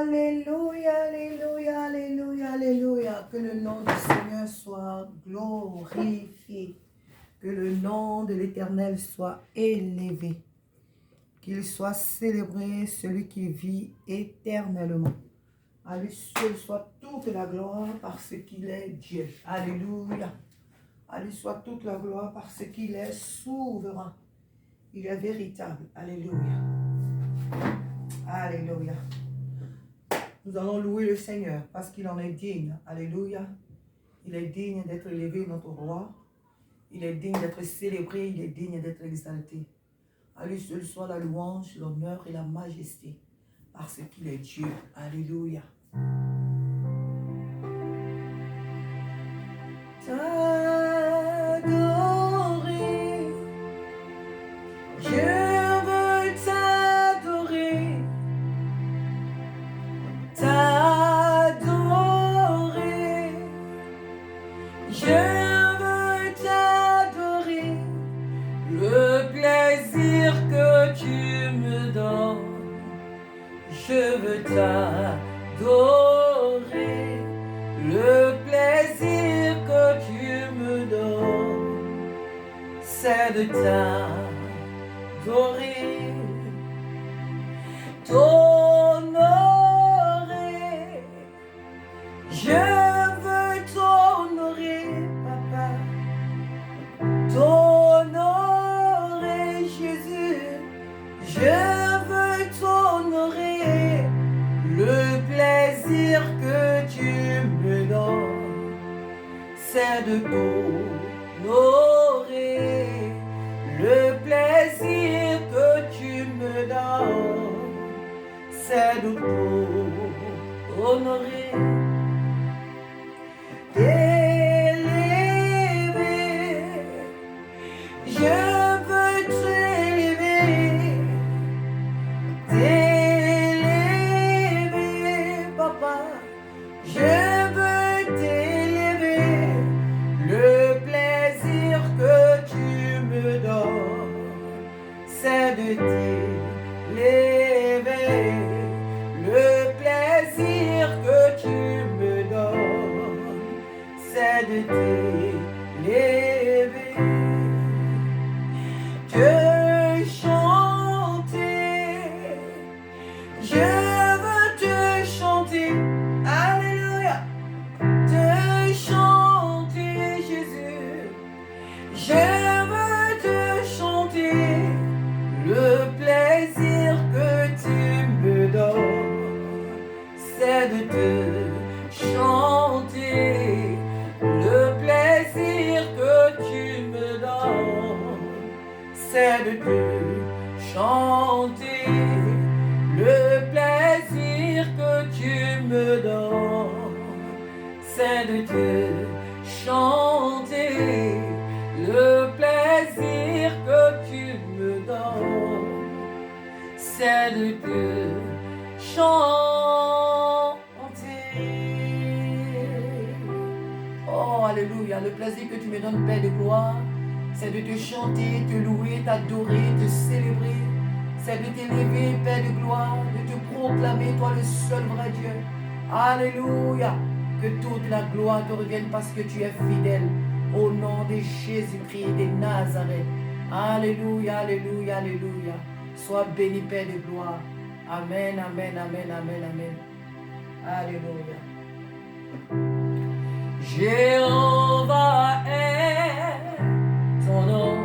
Alléluia, Alléluia, Alléluia, Alléluia. Que le nom du Seigneur soit glorifié. Que le nom de l'Éternel soit élevé. Qu'il soit célébré celui qui vit éternellement. À lui seul soit toute la gloire parce qu'il est Dieu. Alléluia. À lui soit toute la gloire parce qu'il est souverain. Il est véritable. Alléluia. Alléluia. Nous allons louer le Seigneur parce qu'il en est digne. Alléluia. Il est digne d'être élevé, notre roi. Il est digne d'être célébré. Il est digne d'être exalté. À lui seul soit la louange, l'honneur et la majesté parce qu'il est Dieu. Alléluia. T'adorer. Je veux t'adorer. T'adorer, je veux t'adorer, le plaisir que tu me donnes, je veux t'adorer, le plaisir que tu me donnes, c'est de t'adorer, je veux t'honorer, papa, t'honorer, Jésus. Je veux t'honorer, le plaisir que tu me donnes, c'est de t'honorer, le plaisir que tu me donnes, c'est de t'honorer. T'élever, je veux t'élever, t'élever, papa, je veux t'élever, le plaisir que tu me donnes, c'est de t'élever, le plaisir que tu me donnes, c'est de t'élever, te chanter, je veux te chanter, alléluia, te chanter, Jésus, je veux te chanter, le plaisir que tu me donnes, c'est de te chanter, le plaisir que tu me donnes, c'est de te chanter, le plaisir que tu me donnes, c'est de te chanter, le plaisir que tu me donnes, c'est de te chanter. Oh, alléluia, le plaisir que tu me donnes, Père de gloire, c'est de te chanter, te louer, t'adorer, te célébrer. C'est de t'élever, Père de gloire, de te proclamer, toi le seul vrai Dieu. Alléluia, que toute la gloire te revienne parce que tu es fidèle. Au nom de Jésus-Christ de Nazareth. Alléluia, alléluia, alléluia. Sois béni, Père de gloire. Amen, amen, amen, amen, amen. Alléluia. Jéhovah est ton nom.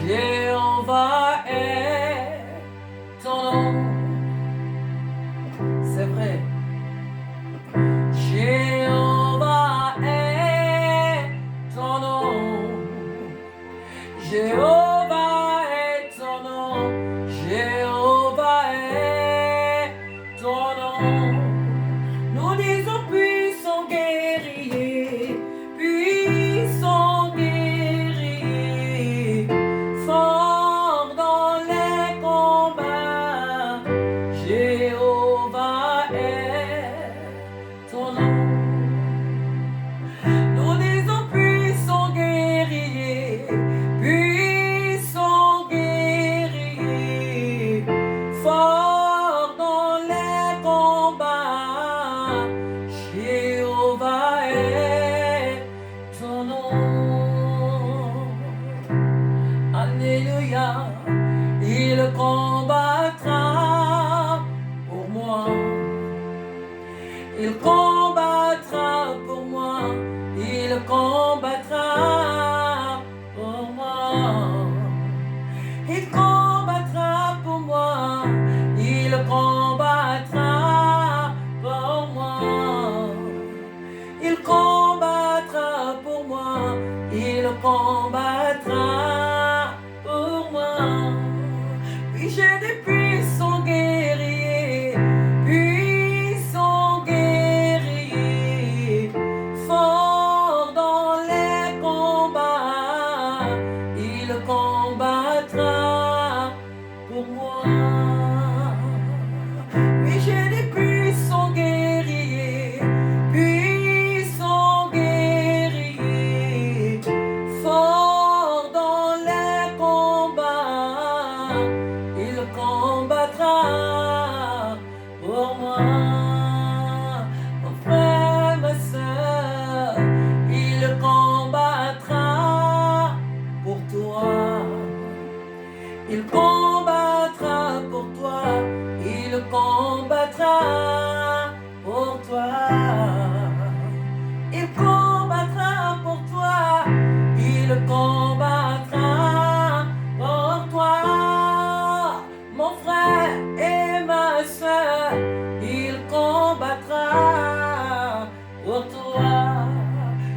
Jéhovah est ton nom. C'est vrai. Jéhovah est ton nom. Jéhovah est ton nom. Jéhovah est ton nom. Nous disons puissant guerrier, puissant guerrier, fort dans les combats. Jéhovah est ton nom. Nous disons puissant guerrier, puissant combattra pour moi. Oui, j'ai des puissants guerriers, forts dans les combats. Il combattra pour moi. Oui, j'ai des puissants guerriers, forts dans les combats. Il combattra pour moi. Mon frère, ma soeur, il combattra pour toi. Il combattra pour toi. Il combattra pour toi. Il combattra pour toi. Il combattra pour toi. Mon frère et ma soeur, il combattra pour toi.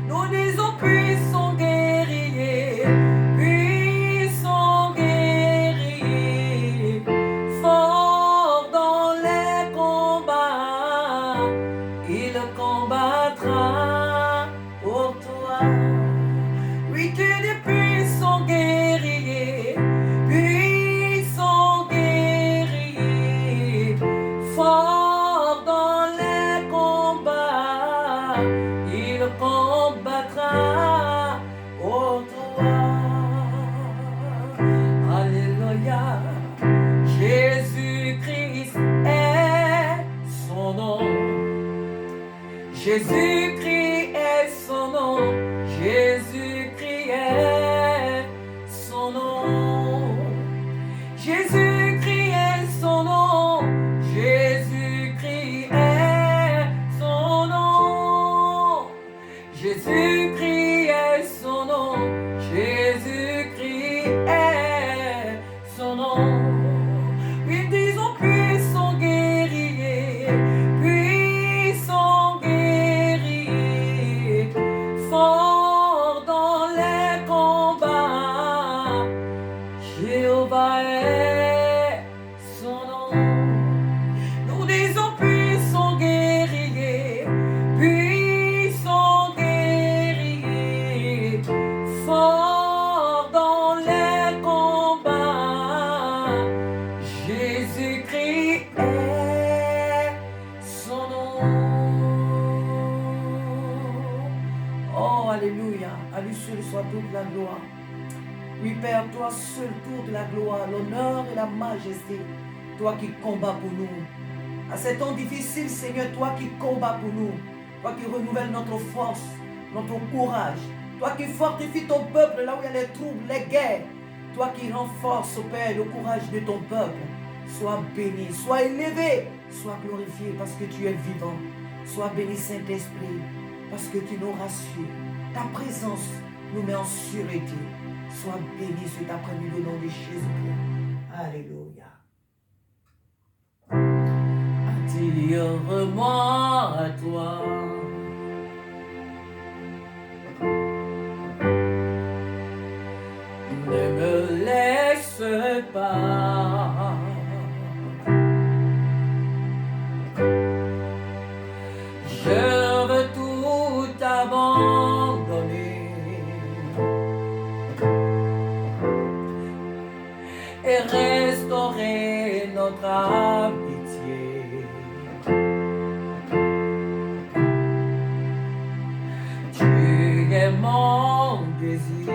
Nous disons puissants guerriers, forts dans les combats. Il combattra pour toi. Oui, que des puissants guerriers, forts dans les combats. Il combattra pour toi. Alléluia. Jésus-Christ est son nom. Jésus-Christ est son nom. Jésus-Christ est son nom. Jésus-Christ est son nom. Jésus-Christ est son nom. Jésus-Christ est son nom. Jésus-Christ est son nom. Oui, disons puissants guerriers, forts dans les combats. Jéhovah est son nom. Nous disons puissants guerriers, forts dans les combats. Jésus-Christ est son nom. Oh, alléluia. À lui seul soit toute la gloire. Oui, Père, toi seul toute la gloire, l'honneur et la majesté. Toi qui combats pour nous. À ces temps difficiles, Seigneur, toi qui combats pour nous. Toi qui renouvelles notre force, notre courage. Toi qui fortifies ton peuple là où il y a les troubles, les guerres. Toi qui renforces, Père, le courage de ton peuple. Sois béni, sois élevé, sois glorifié parce que tu es vivant. Sois béni, Saint-Esprit, parce que tu nous rassures. Ta présence nous met en sûreté. Sois béni cet après-midi au nom de Jésus-Christ. Alléluia. Attire-moi à toi. Ne me laisse pas. Je veux tout abandonner et restaurer notre amitié. Tu es mon désir.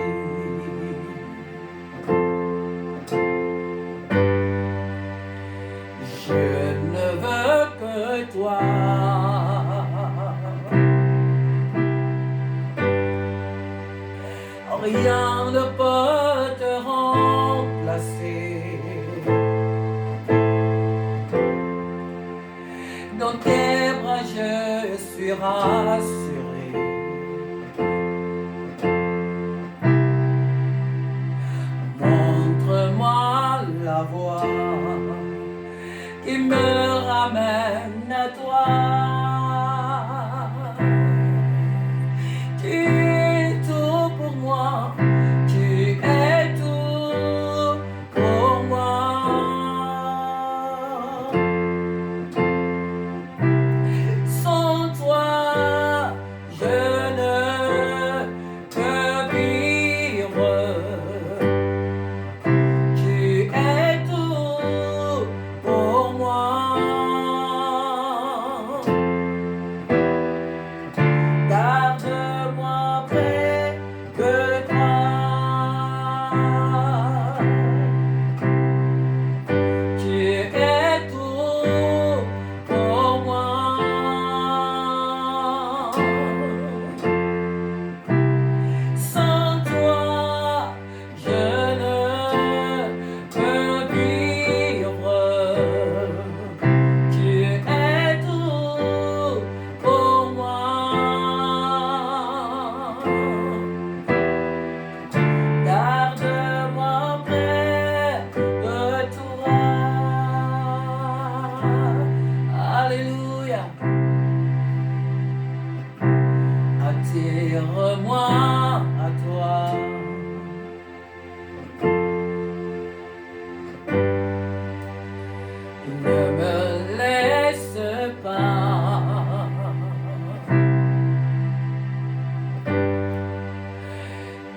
Je ne veux que toi. Rien ne peut te remplacer. Dans tes bras je suis rassuré. Montre-moi la voie qui me ramène à toi. Tu es tout pour moi.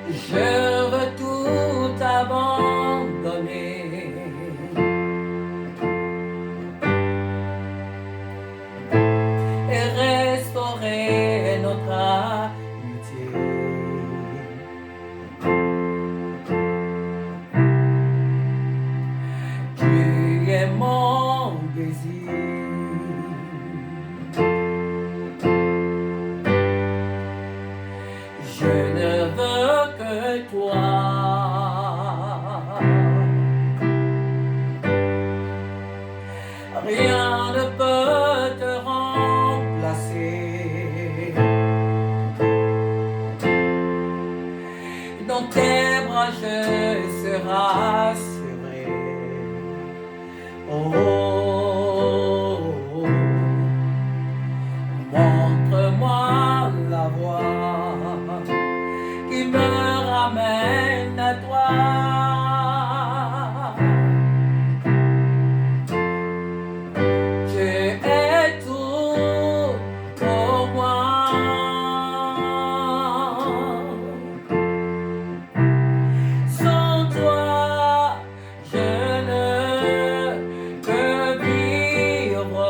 Je veux tout abandonner et restaurer notre amitié. Tu es mon désir. Je ne veux que toi. Rien ne peut te remplacer. Dans tes bras je serai assuré. Oh, montre-moi la voie qui me ramène à toi. Tu es tout pour moi. Sans toi, je ne peux vivre.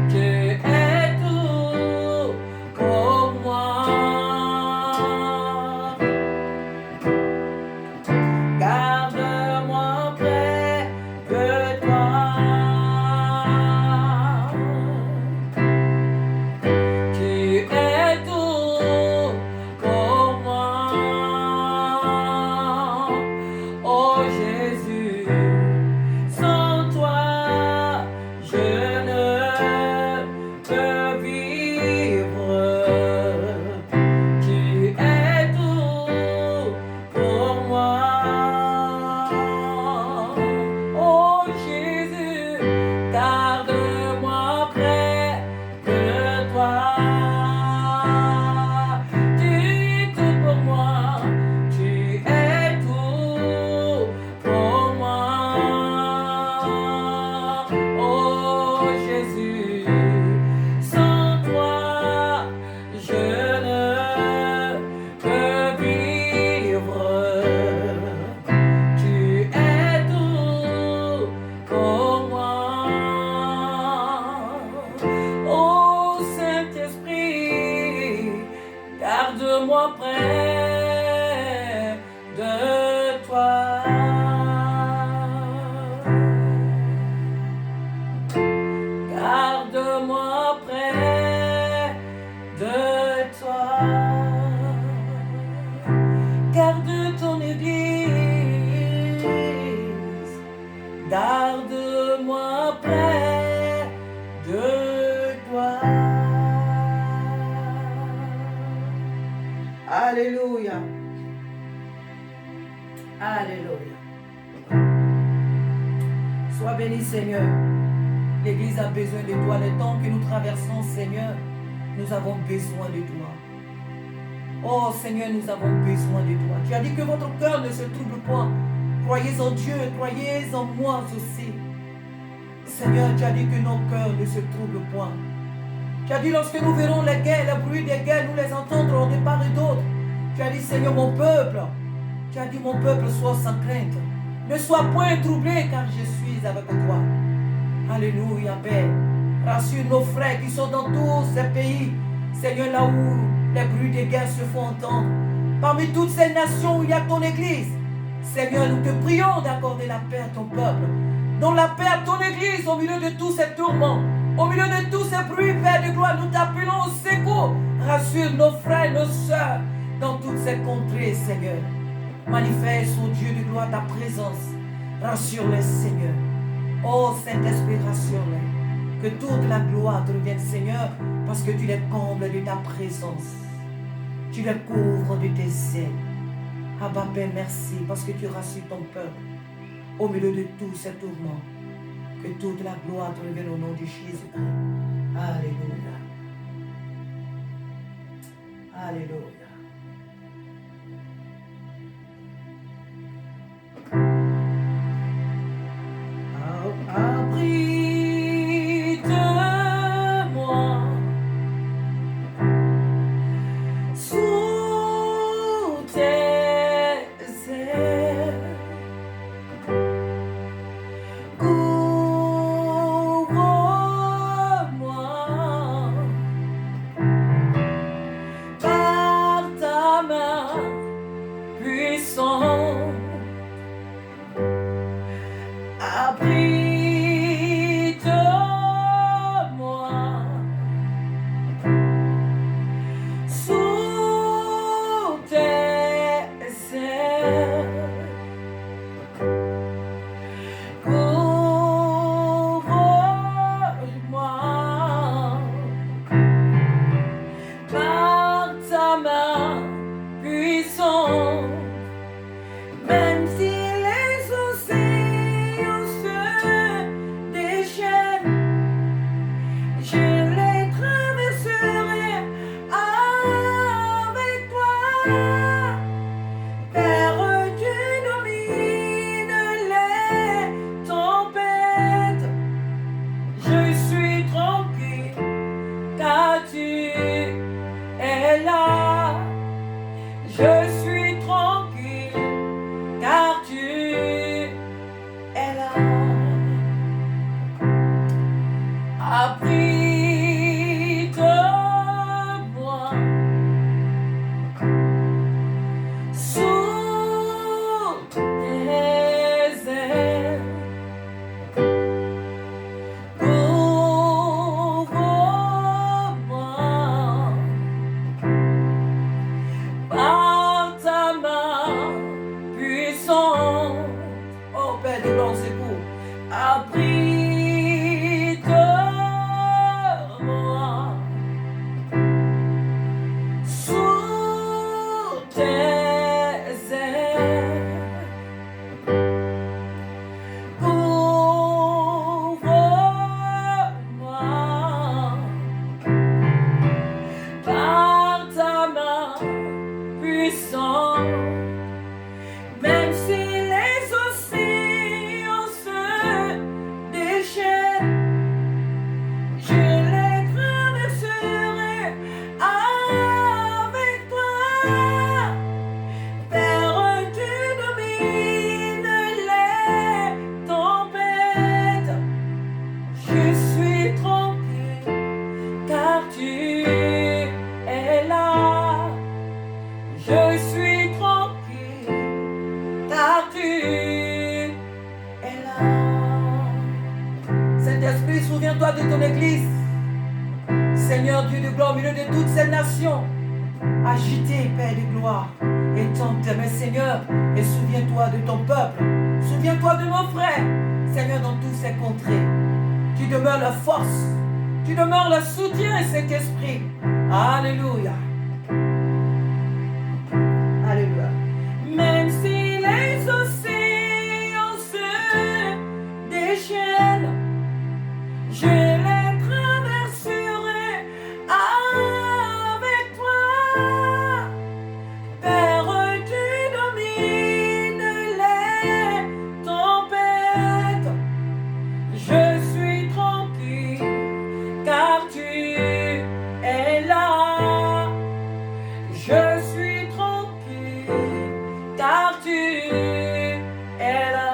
Tu es tout pour moi. Garde-moi près de toi. Tu es tout pour moi. Oh Jésus, sans toi, je ne peux vivre. Tu es tout pour moi. Oh Jésus, garde-moi près de toi. Tu es tout pour moi. Tu es tout pour moi. Oh Jésus, sans toi, je ne peux vivre. Tu es tout pour moi. Oh Saint-Esprit, garde-moi près de toi. Garde-moi près de toi. Garde ton église. Garde-moi près de toi. Alléluia. Alléluia. Sois béni, Seigneur. L'Église a besoin de toi. Le temps que nous traversons, Seigneur, nous avons besoin de toi. Oh Seigneur, nous avons besoin de toi. Tu as dit que votre cœur ne se trouble point. Croyez en Dieu, croyez en moi aussi. Seigneur, tu as dit que nos cœurs ne se troublent point. Tu as dit lorsque nous verrons les guerres, le bruit des guerres, nous les entendrons de part et d'autre. Tu as dit, Seigneur, mon peuple, tu as dit, mon peuple, sois sans crainte. Ne sois point troublé, car je suis avec toi. Alléluia, Père. Rassure nos frères qui sont dans tous ces pays. Seigneur, là où les bruits des guerres se font entendre. Parmi toutes ces nations où il y a ton Église. Seigneur, nous te prions d'accorder la paix à ton peuple. Donne la paix à ton Église au milieu de tous ces tourments. Au milieu de tous ces bruits, Père de gloire, nous t'appelons au secours. Rassure nos frères et nos sœurs dans toutes ces contrées, Seigneur. Manifeste, ô Dieu de gloire, ta présence. Rassure-les, Seigneur. Oh Saint-Esprit, rassure-les. Que toute la gloire te revienne, Seigneur, parce que tu les combles de ta présence. Tu les couvres de tes ailes. Abba Père, merci, parce que tu rassures ton peuple au milieu de tous ces tourments. Que toute la gloire te revienne au nom de Jésus-Christ. Alléluia. Alléluia. Abrite-moi sous puissante. Abrite-moi sous tes ailes. Couvre-moi par ta main puissante. Même si les océans se déchaînent, je les traverserai avec toi. Père, tu domines les tempêtes. Je suis tranquille car tu es là. Je suis tranquille car tu es là. Abrite-moi sous tes ailes. Couvre-moi par ta main puissante. Oh Père de gloire, c'est pour abrite-moi sous tes ailes. Couvre-moi par ta main puissante. Même si les océans se déchaînent, je les traverserai avec toi. Père, tu domines les tempêtes. Je suis tranquille car tu es là. Je suis tranquille car tu es là. Saint-Esprit, souviens-toi de ton Église. Seigneur Dieu de gloire, au milieu de toutes ces nations, agitées, Père de gloire, étends tes mains, Seigneur, et souviens-toi de ton peuple. Souviens-toi de nos frères, Seigneur, dans toutes ces contrées. Tu demeures leur force, tu demeures leur soutien, Saint-Esprit. Alléluia. Alléluia. Même si les océans se déchaînent, je les traverserai avec toi. Père, tu domines les tempêtes. Je suis tranquille car tu es là. Je suis tranquille car tu es là.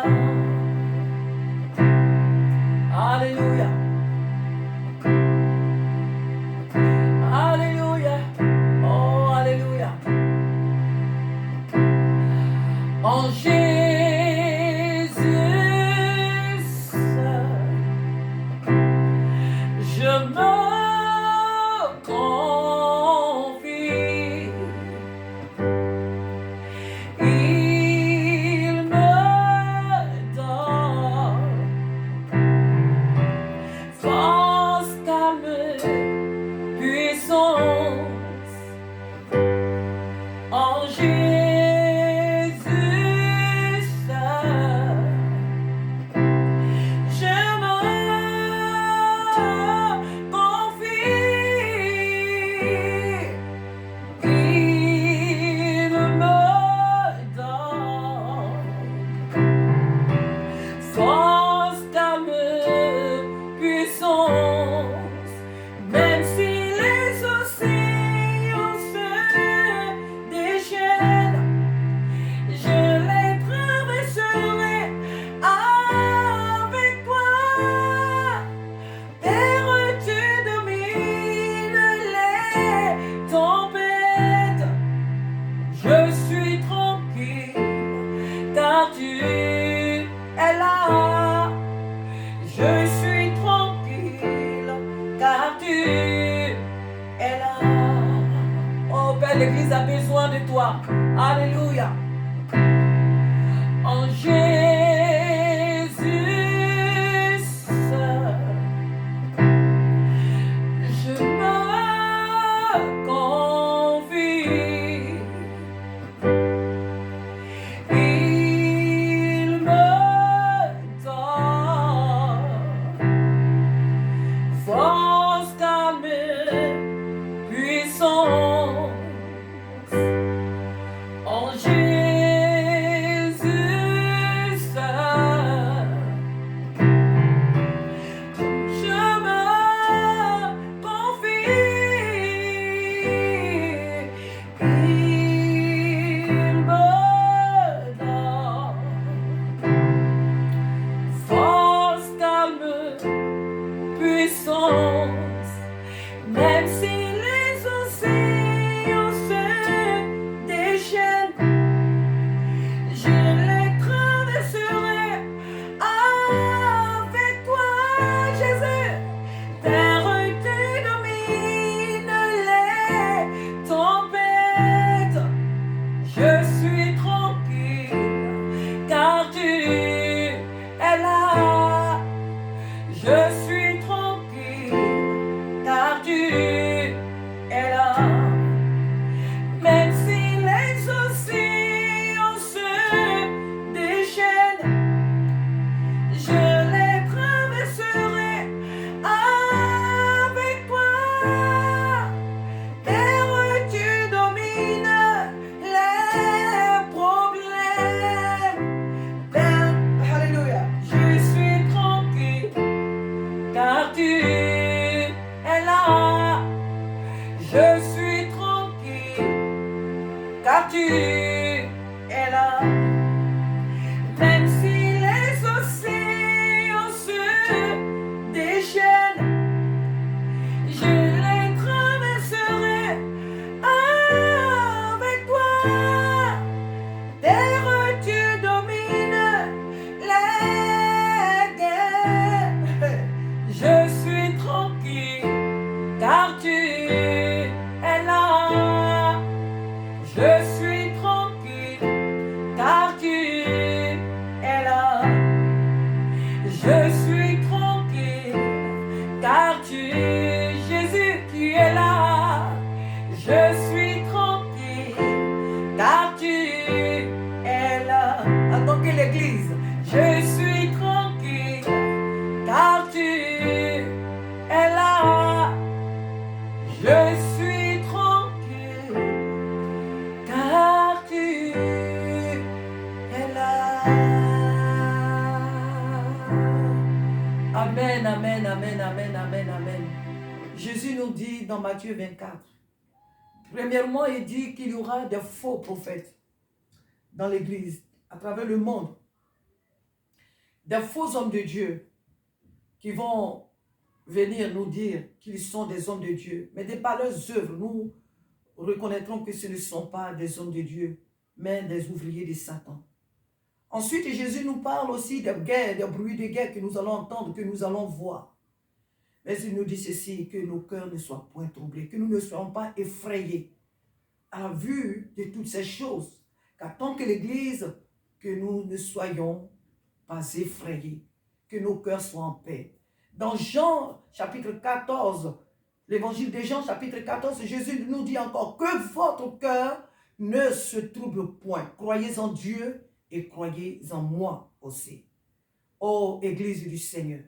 Alléluia. Alléluia. Oh, alléluia. En Jésus seul, je me confie. Il me donne force, calme, puissance. En Jésus seul, je me confie. Il me donne force, calme, puissance. Même si les océans se déchaînent, je les traverserai avec toi. Père, tu domines les tempêtes. Je suis tranquille tu es là. Je suis tranquille, car tu es là. Oh Père, l'Église a besoin de toi. Alléluia. En Jésus seul, je me confie. Il me donne force, calme, puissance. En Jésus seul, je me confie. Il me donne force, calme, puissance. Même si les océans se déchaînent, je les traverserai avec toi, Jésus. Terre, tu domines les tempêtes. Je suis tranquille, car tu es là. Je suis tranquille, car tu es là. Même si les océans se déchaînent, je les traverserai avec toi. Terre, tu domines les problèmes. Terre, alléluia. Je suis tranquille, car tu es là. Je suis tranquille, car tu es là. Même si les océans se déchaînent, je les traverserai avec toi. Terre, tu domines les guerres. Je suis tranquille, car tu es là. Je suis tranquille, car tu es là. Je suis tranquille, car tu es Jésus qui est là. Je suis tranquille, car tu es là. Attends que l'Église. Je suis tranquille, car tu es là. Je suis tranquille, car tu es là. Amen, amen, amen, amen, amen, amen. Jésus nous dit dans Matthieu 24, premièrement, il dit qu'il y aura des faux prophètes dans l'Église, à travers le monde. Des faux hommes de Dieu qui vont venir nous dire qu'ils sont des hommes de Dieu. Mais de par leurs œuvres, nous reconnaîtrons que ce ne sont pas des hommes de Dieu, mais des ouvriers de Satan. Ensuite, Jésus nous parle aussi des guerres, des bruits de guerre que nous allons entendre, que nous allons voir. Mais il nous dit ceci, que nos cœurs ne soient point troublés, que nous ne soyons pas effrayés à la vue de toutes ces choses. Car tant que l'Église, que nous ne soyons pas effrayés, que nos cœurs soient en paix. Dans Jean chapitre 14, l'évangile de Jean chapitre 14, Jésus nous dit encore que votre cœur ne se trouble point. Croyez en Dieu et croyez en moi aussi. Ô Église du Seigneur,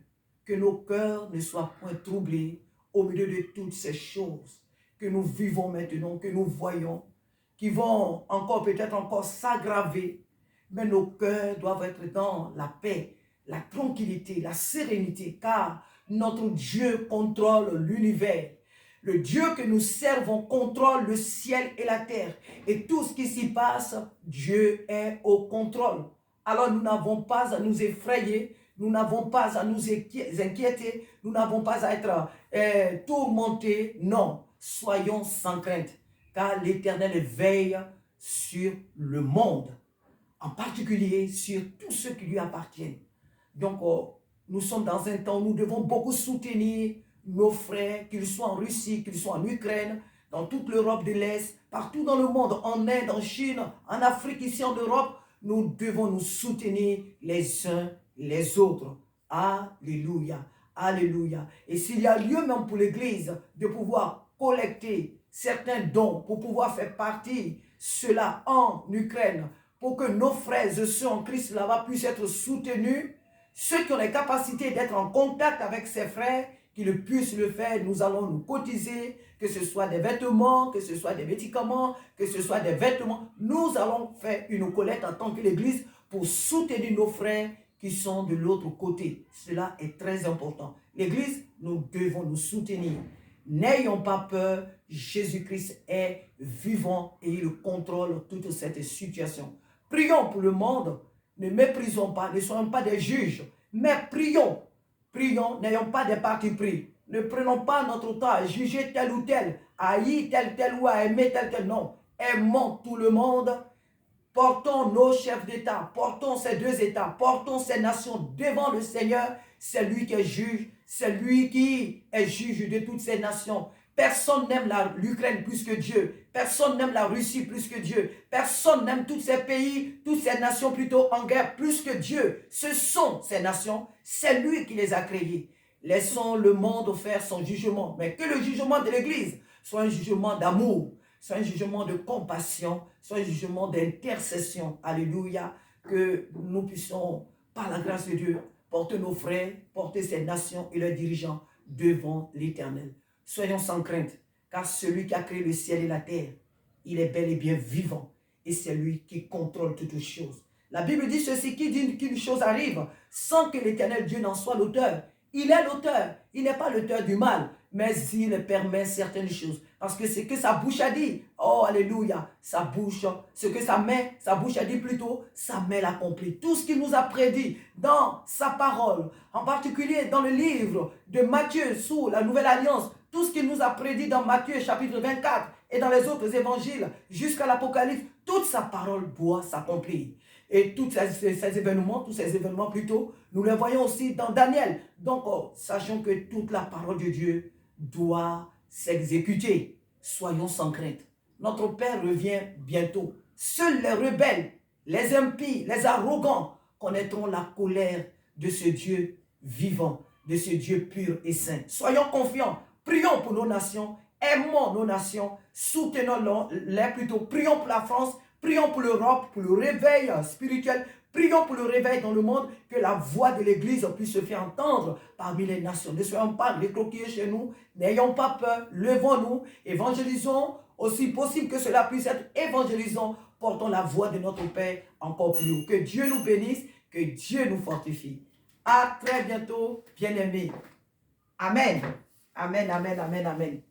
que nos cœurs ne soient point troublés au milieu de toutes ces choses que nous vivons maintenant, que nous voyons, qui vont encore peut-être encore s'aggraver, mais nos cœurs doivent être dans la paix, la tranquillité, la sérénité, car notre Dieu contrôle l'univers. Le Dieu que nous servons contrôle le ciel et la terre. Et tout ce qui s'y passe, Dieu est au contrôle. Alors nous n'avons pas à nous effrayer, nous n'avons pas à nous inquiéter, nous n'avons pas à être tourmentés. Non, soyons sans crainte, car l'Éternel veille sur le monde. en particulier sur tous ceux qui lui appartiennent. Donc, nous sommes dans un temps où nous devons beaucoup soutenir nos frères, qu'ils soient en Russie, qu'ils soient en Ukraine, dans toute l'Europe de l'Est, partout dans le monde, en Inde, en Chine, en Afrique, ici en Europe. Nous devons nous soutenir les uns les autres. Alléluia, alléluia. Et s'il y a lieu même pour l'Église de pouvoir collecter certains dons pour pouvoir faire partie cela en Ukraine, pour que nos frères et sœurs en Christ là-bas puissent être soutenus, ceux qui ont les capacités d'être en contact avec ces frères, qu'ils puissent le faire. Nous allons nous cotiser, que ce soit des vêtements, que ce soit des médicaments, que ce soit des vêtements. Nous allons faire une collecte en tant que l'Église pour soutenir nos frères qui sont de l'autre côté. Cela est très important. L'Église, nous devons nous soutenir. N'ayons pas peur, Jésus-Christ est vivant et il contrôle toute cette situation. Prions pour le monde, ne méprisons pas, ne soyons pas des juges, mais prions. Prions, n'ayons pas des partis pris. Ne prenons pas notre temps à juger tel ou tel, à haïr tel ou à aimer tel. Non, aimons tout le monde. Portons nos chefs d'État, portons ces deux États, portons ces nations devant le Seigneur. C'est lui qui est juge, c'est lui qui est juge de toutes ces nations. Personne n'aime l'Ukraine plus que Dieu. Personne n'aime la Russie plus que Dieu. Personne n'aime tous ces pays, toutes ces nations plutôt en guerre plus que Dieu. Ce sont ces nations, c'est lui qui les a créées. Laissons le monde faire son jugement, mais que le jugement de l'Église soit un jugement d'amour, soit un jugement de compassion, soit un jugement d'intercession. Alléluia. Que nous puissions, par la grâce de Dieu, porter nos frères, porter ces nations et leurs dirigeants devant l'Éternel. Soyons sans crainte, car celui qui a créé le ciel et la terre, il est bel et bien vivant. Et c'est lui qui contrôle toutes choses. La Bible dit ceci, qui dit qu'une chose arrive sans que l'Éternel Dieu n'en soit l'auteur. Il est l'auteur. Il n'est pas l'auteur du mal, mais il permet certaines choses. Parce que c'est que sa bouche a dit, oh alléluia, sa bouche, ce que sa bouche a dit plutôt, sa main l'accomplit. Tout ce qu'il nous a prédit dans sa parole, en particulier dans le livre de Matthieu sous la Nouvelle Alliance, tout ce qu'il nous a prédit dans Matthieu chapitre 24 et dans les autres évangiles jusqu'à l'Apocalypse, toute sa parole doit s'accomplir. Et tous ces événements plutôt, nous les voyons aussi dans Daniel. Donc, sachons que toute la parole de Dieu doit s'exécuter. Soyons sans crainte. Notre Père revient bientôt. Seuls les rebelles, les impies, les arrogants connaîtront la colère de ce Dieu vivant, de ce Dieu pur et saint. Soyons confiants. Prions pour nos nations. Aimons nos nations. Soutenons-les plutôt. Prions pour la France. Prions pour l'Europe, pour le réveil spirituel. Prions pour le réveil dans le monde, que la voix de l'Église puisse se faire entendre parmi les nations. Ne soyons pas recroquevillés chez nous, n'ayons pas peur, levons-nous, évangélisons aussi possible que cela puisse être, évangélisons, portons la voix de notre Père encore plus haut. Que Dieu nous bénisse, que Dieu nous fortifie. À très bientôt, bien-aimés. Amen. Amen, amen, amen, amen.